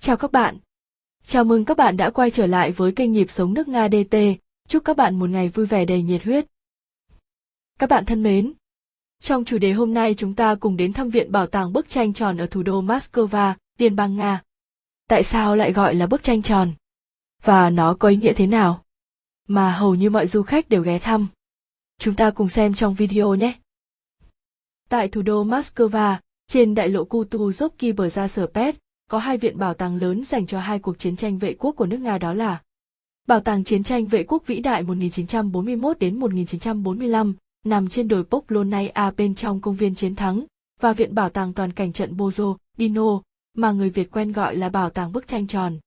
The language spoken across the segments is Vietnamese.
Chào các bạn. Chào mừng các bạn đã quay trở lại với kênh Nhịp Sống Nước Nga DT. Chúc các bạn một ngày vui vẻ đầy nhiệt huyết. Các bạn thân mến, trong chủ đề hôm nay chúng ta cùng đến thăm Viện Bảo tàng Bức tranh tròn ở thủ đô Moscow, Liên bang Nga. Tại sao lại gọi là bức tranh tròn? Và nó có ý nghĩa thế nào? Mà hầu như mọi du khách đều ghé thăm. Chúng ta cùng xem trong video nhé. Tại thủ đô Moscow, trên đại lộ Kutuzovsky Brzhazh, có hai viện bảo tàng lớn dành cho hai cuộc chiến tranh vệ quốc của nước Nga, đó là Bảo tàng Chiến tranh vệ quốc vĩ đại 1941 đến 1945, nằm trên đồi Poklonnaya bên trong công viên Chiến thắng, và Viện Bảo tàng Toàn cảnh trận Borodino, mà người Việt quen gọi là Bảo tàng Bức tranh tròn.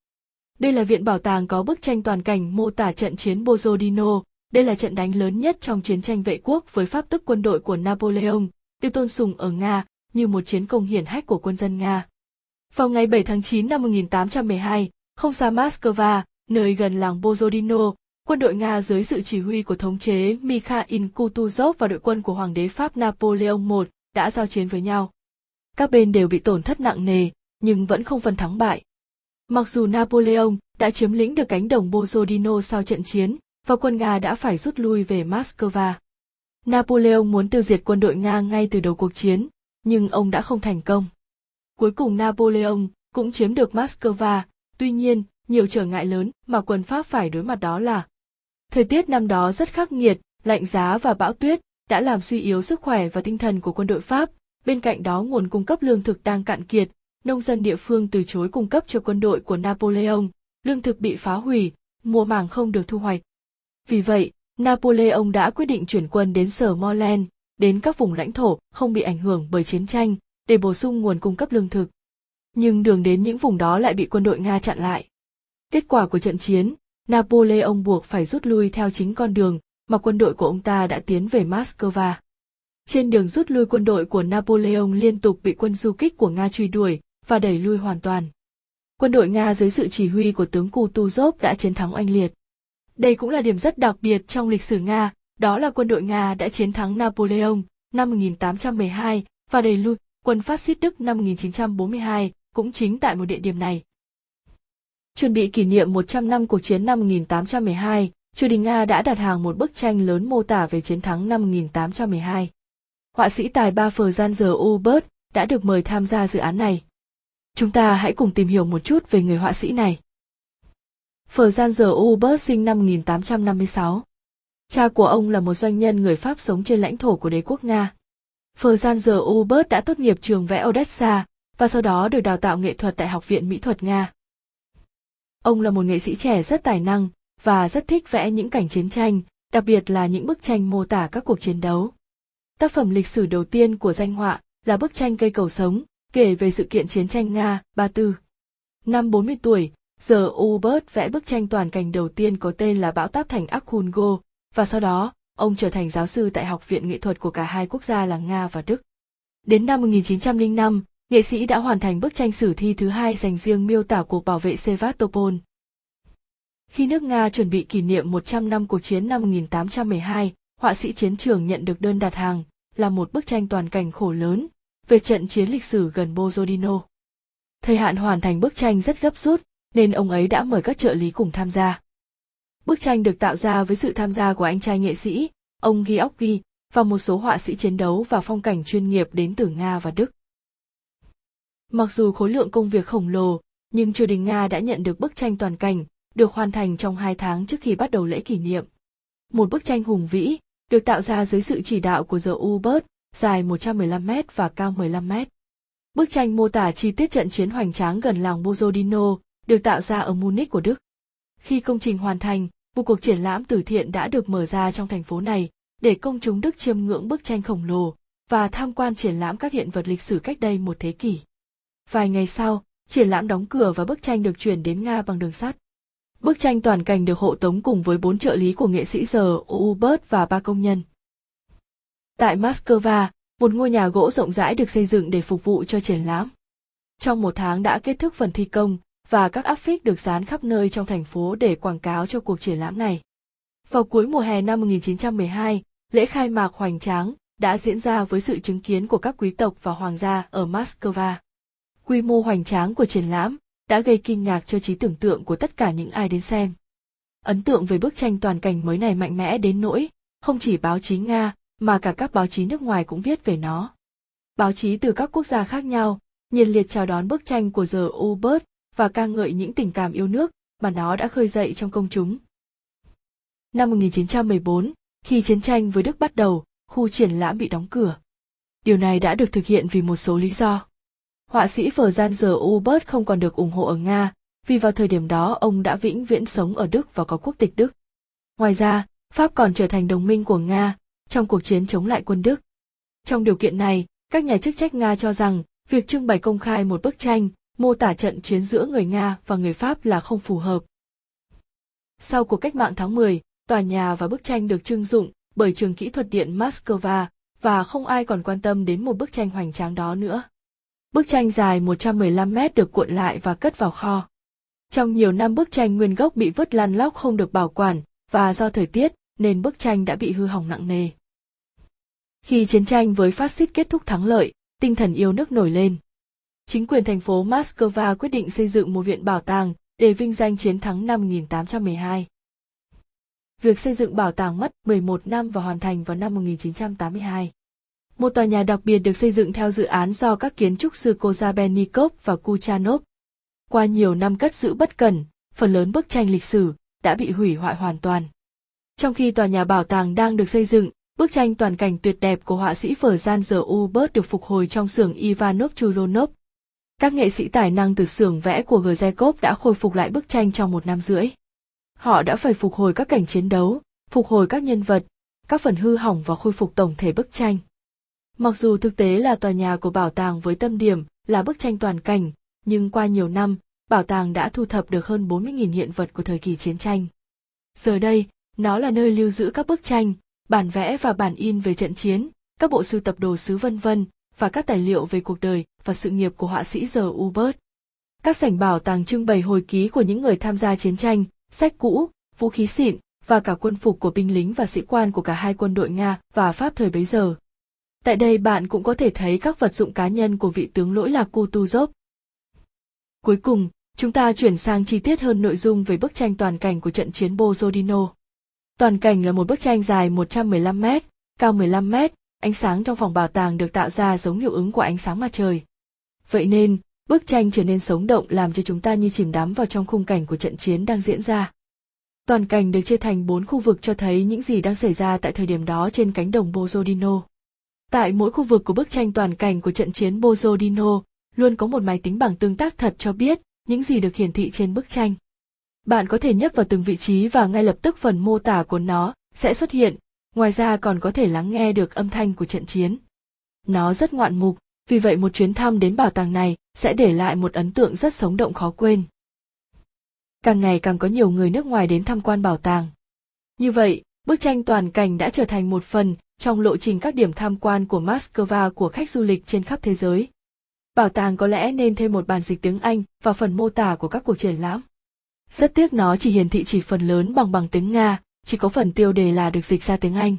Đây là viện bảo tàng có bức tranh toàn cảnh mô tả trận chiến Borodino. Đây là trận đánh lớn nhất trong chiến tranh vệ quốc với pháp tức quân đội của Napoleon, được tôn sùng ở Nga như một chiến công hiển hách của quân dân Nga. Vào ngày 7 tháng 9 năm 1812, không xa Moscow, nơi gần làng Borodino, quân đội Nga dưới sự chỉ huy của thống chế Mikhail Kutuzov và đội quân của Hoàng đế Pháp Napoleon I đã giao chiến với nhau. Các bên đều bị tổn thất nặng nề, nhưng vẫn không phân thắng bại. Mặc dù Napoleon đã chiếm lĩnh được cánh đồng Borodino sau trận chiến, và quân Nga đã phải rút lui về Moscow. Napoleon muốn tiêu diệt quân đội Nga ngay từ đầu cuộc chiến, nhưng ông đã không thành công. Cuối cùng Napoleon cũng chiếm được Moscow, tuy nhiên, nhiều trở ngại lớn mà quân Pháp phải đối mặt đó là thời tiết năm đó rất khắc nghiệt, lạnh giá và bão tuyết đã làm suy yếu sức khỏe và tinh thần của quân đội Pháp. Bên cạnh đó nguồn cung cấp lương thực đang cạn kiệt, nông dân địa phương từ chối cung cấp cho quân đội của Napoleon, lương thực bị phá hủy, mùa màng không được thu hoạch. Vì vậy, Napoleon đã quyết định chuyển quân đến Smolensk, đến các vùng lãnh thổ không bị ảnh hưởng bởi chiến tranh, để bổ sung nguồn cung cấp lương thực. Nhưng đường đến những vùng đó lại bị quân đội Nga chặn lại. Kết quả của trận chiến, Napoleon buộc phải rút lui theo chính con đường mà quân đội của ông ta đã tiến về Moscow. Trên đường rút lui, quân đội của Napoleon liên tục bị quân du kích của Nga truy đuổi và đẩy lui hoàn toàn. Quân đội Nga dưới sự chỉ huy của tướng Kutuzov đã chiến thắng oanh liệt. Đây cũng là điểm rất đặc biệt trong lịch sử Nga, đó là quân đội Nga đã chiến thắng Napoleon năm 1812 và đẩy lui quân phát xít Đức năm 1942, cũng chính tại một địa điểm này. Chuẩn bị kỷ niệm 100 năm cuộc chiến năm 1812, triều đình Nga đã đặt hàng một bức tranh lớn mô tả về chiến thắng năm 1812. Họa sĩ tài ba Franz Hubert đã được mời tham gia dự án này. Chúng ta hãy cùng tìm hiểu một chút về người họa sĩ này. Franz Hubert sinh năm 1856. Cha của ông là một doanh nhân người Pháp sống trên lãnh thổ của đế quốc Nga. Franz Hubert đã tốt nghiệp trường vẽ Odessa và sau đó được đào tạo nghệ thuật tại Học viện Mỹ thuật Nga. Ông là một nghệ sĩ trẻ rất tài năng và rất thích vẽ những cảnh chiến tranh, đặc biệt là những bức tranh mô tả các cuộc chiến đấu. Tác phẩm lịch sử đầu tiên của danh họa là bức tranh Cây cầu sống, kể về sự kiện chiến tranh Nga, 34. Năm 40 tuổi, Hubert vẽ bức tranh toàn cảnh đầu tiên có tên là Bão táp thành Akhungo, và sau đó, ông trở thành giáo sư tại Học viện Nghệ thuật của cả hai quốc gia là Nga và Đức. Đến năm 1905, nghệ sĩ đã hoàn thành bức tranh sử thi thứ hai dành riêng miêu tả cuộc bảo vệ Sevastopol. Khi nước Nga chuẩn bị kỷ niệm 100 năm cuộc chiến năm 1812, họa sĩ chiến trường nhận được đơn đặt hàng, là một bức tranh toàn cảnh khổ lớn, về trận chiến lịch sử gần Borodino. Thời hạn hoàn thành bức tranh rất gấp rút, nên ông ấy đã mời các trợ lý cùng tham gia. Bức tranh được tạo ra với sự tham gia của anh trai nghệ sĩ, ông Georgy, và một số họa sĩ chiến đấu và phong cảnh chuyên nghiệp đến từ Nga và Đức. Mặc dù khối lượng công việc khổng lồ, nhưng triều đình Nga đã nhận được bức tranh toàn cảnh, được hoàn thành trong 2 tháng trước khi bắt đầu lễ kỷ niệm. Một bức tranh hùng vĩ, được tạo ra dưới sự chỉ đạo của Hubert, dài 115 mét và cao 15 mét. Bức tranh mô tả chi tiết trận chiến hoành tráng gần làng Borodino, được tạo ra ở Munich của Đức. Khi công trình hoàn thành, một cuộc triển lãm từ thiện đã được mở ra trong thành phố này, để công chúng Đức chiêm ngưỡng bức tranh khổng lồ, và tham quan triển lãm các hiện vật lịch sử cách đây một thế kỷ. Vài ngày sau, triển lãm đóng cửa và bức tranh được chuyển đến Nga bằng đường sắt. Bức tranh toàn cảnh được hộ tống cùng với 4 trợ lý của nghệ sĩ Hubert và 3 công nhân. Tại Moscow, một ngôi nhà gỗ rộng rãi được xây dựng để phục vụ cho triển lãm. Trong 1 tháng đã kết thúc phần thi công, và các áp phích được dán khắp nơi trong thành phố để quảng cáo cho cuộc triển lãm này. Vào cuối mùa hè năm 1912, lễ khai mạc hoành tráng đã diễn ra với sự chứng kiến của các quý tộc và hoàng gia ở Moscow. Quy mô hoành tráng của triển lãm đã gây kinh ngạc cho trí tưởng tượng của tất cả những ai đến xem. Ấn tượng về bức tranh toàn cảnh mới này mạnh mẽ đến nỗi, không chỉ báo chí Nga, mà cả các báo chí nước ngoài cũng viết về nó. Báo chí từ các quốc gia khác nhau, nhiệt liệt chào đón bức tranh của The U-Boat và ca ngợi những tình cảm yêu nước mà nó đã khơi dậy trong công chúng. Năm 1914, khi chiến tranh với Đức bắt đầu, khu triển lãm bị đóng cửa. Điều này đã được thực hiện vì một số lý do. Họa sĩ Franz The U-Boat không còn được ủng hộ ở Nga, vì vào thời điểm đó ông đã vĩnh viễn sống ở Đức và có quốc tịch Đức. Ngoài ra, Pháp còn trở thành đồng minh của Nga trong cuộc chiến chống lại quân Đức. Trong điều kiện này, các nhà chức trách Nga cho rằng việc trưng bày công khai một bức tranh mô tả trận chiến giữa người Nga và người Pháp là không phù hợp. Sau cuộc cách mạng tháng 10, tòa nhà và bức tranh được trưng dụng bởi trường kỹ thuật điện Moscow và không ai còn quan tâm đến một bức tranh hoành tráng đó nữa. Bức tranh dài 115 mét được cuộn lại và cất vào kho. Trong nhiều năm bức tranh nguyên gốc bị vứt lăn lóc không được bảo quản và do thời tiết nên bức tranh đã bị hư hỏng nặng nề. Khi chiến tranh với phát xít kết thúc thắng lợi, tinh thần yêu nước nổi lên. Chính quyền thành phố Moscow quyết định xây dựng một viện bảo tàng để vinh danh chiến thắng năm 1812. Việc xây dựng bảo tàng mất 11 năm và hoàn thành vào năm 1982. Một tòa nhà đặc biệt được xây dựng theo dự án do các kiến trúc sư Kozabennikov và Kuchanov. Qua nhiều năm cất giữ bất cẩn, phần lớn bức tranh lịch sử đã bị hủy hoại hoàn toàn. Trong khi tòa nhà bảo tàng đang được xây dựng, bức tranh toàn cảnh tuyệt đẹp của họa sĩ Franz The U-Boat được phục hồi trong xưởng Ivanov Churonov. Các nghệ sĩ tài năng từ xưởng vẽ của Gzekov đã khôi phục lại bức tranh trong 1 năm rưỡi. Họ đã phải phục hồi các cảnh chiến đấu, phục hồi các nhân vật, các phần hư hỏng và khôi phục tổng thể bức tranh. Mặc dù thực tế là tòa nhà của bảo tàng với tâm điểm là bức tranh toàn cảnh, nhưng qua nhiều năm, bảo tàng đã thu thập được hơn 40.000 hiện vật của thời kỳ chiến tranh. Giờ đây, nó là nơi lưu giữ các bức tranh, bản vẽ và bản in về trận chiến, các bộ sưu tập đồ sứ vân vân và các tài liệu về cuộc đời và sự nghiệp của họa sĩ The U-Boat. Các sảnh bảo tàng trưng bày hồi ký của những người tham gia chiến tranh, sách cũ, vũ khí xịn và cả quân phục của binh lính và sĩ quan của cả hai quân đội Nga và Pháp thời bấy giờ. Tại đây bạn cũng có thể thấy các vật dụng cá nhân của vị tướng lỗi lạc Kutuzov. Cuối cùng, chúng ta chuyển sang chi tiết hơn nội dung về bức tranh toàn cảnh của trận chiến Borodino. Toàn cảnh là một bức tranh dài 115 mét, cao 15 mét, ánh sáng trong phòng bảo tàng được tạo ra giống hiệu ứng của ánh sáng mặt trời. Vậy nên, bức tranh trở nên sống động làm cho chúng ta như chìm đắm vào trong khung cảnh của trận chiến đang diễn ra. Toàn cảnh được chia thành 4 khu vực cho thấy những gì đang xảy ra tại thời điểm đó trên cánh đồng Borodino. Tại mỗi khu vực của bức tranh toàn cảnh của trận chiến Borodino, luôn có một máy tính bảng tương tác thật cho biết những gì được hiển thị trên bức tranh. Bạn có thể nhấp vào từng vị trí và ngay lập tức phần mô tả của nó sẽ xuất hiện, ngoài ra còn có thể lắng nghe được âm thanh của trận chiến. Nó rất ngoạn mục, vì vậy một chuyến thăm đến bảo tàng này sẽ để lại một ấn tượng rất sống động khó quên. Càng ngày càng có nhiều người nước ngoài đến tham quan bảo tàng. Như vậy, bức tranh toàn cảnh đã trở thành một phần trong lộ trình các điểm tham quan của Moscow của khách du lịch trên khắp thế giới. Bảo tàng có lẽ nên thêm một bản dịch tiếng Anh vào phần mô tả của các cuộc triển lãm. Rất tiếc nó chỉ hiển thị phần lớn bằng tiếng Nga, chỉ có phần tiêu đề là được dịch ra tiếng Anh.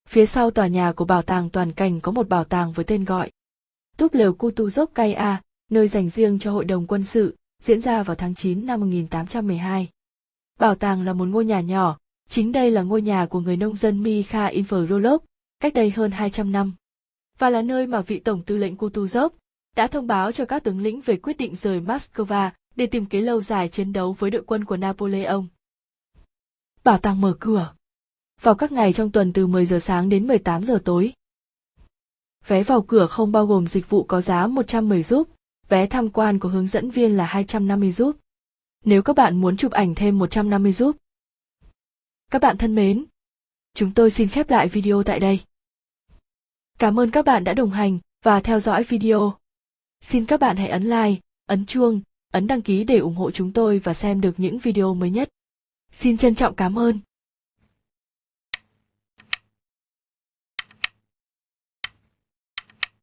Phía sau tòa nhà của bảo tàng toàn cảnh có một bảo tàng với tên gọi Túp lều Kutuzovskaya, nơi dành riêng cho hội đồng quân sự, diễn ra vào tháng 9 năm 1812. Bảo tàng là một ngôi nhà nhỏ, chính đây là ngôi nhà của người nông dân Mikhail Frolov, cách đây hơn 200 năm. Và là nơi mà vị tổng tư lệnh Kutuzov đã thông báo cho các tướng lĩnh về quyết định rời Moscow để tìm kế lâu dài chiến đấu với đội quân của Napoleon. Bảo tàng mở cửa vào các ngày trong tuần từ 10 giờ sáng đến 18 giờ tối. Vé vào cửa không bao gồm dịch vụ có giá 110 rúp, vé tham quan của hướng dẫn viên là 250 rúp. Nếu các bạn muốn chụp ảnh thêm 150 rúp. Các bạn thân mến, chúng tôi xin khép lại video tại đây. Cảm ơn các bạn đã đồng hành và theo dõi video. Xin các bạn hãy ấn like, ấn chuông, ấn đăng ký để ủng hộ chúng tôi và xem được những video mới nhất. Xin trân trọng cảm ơn.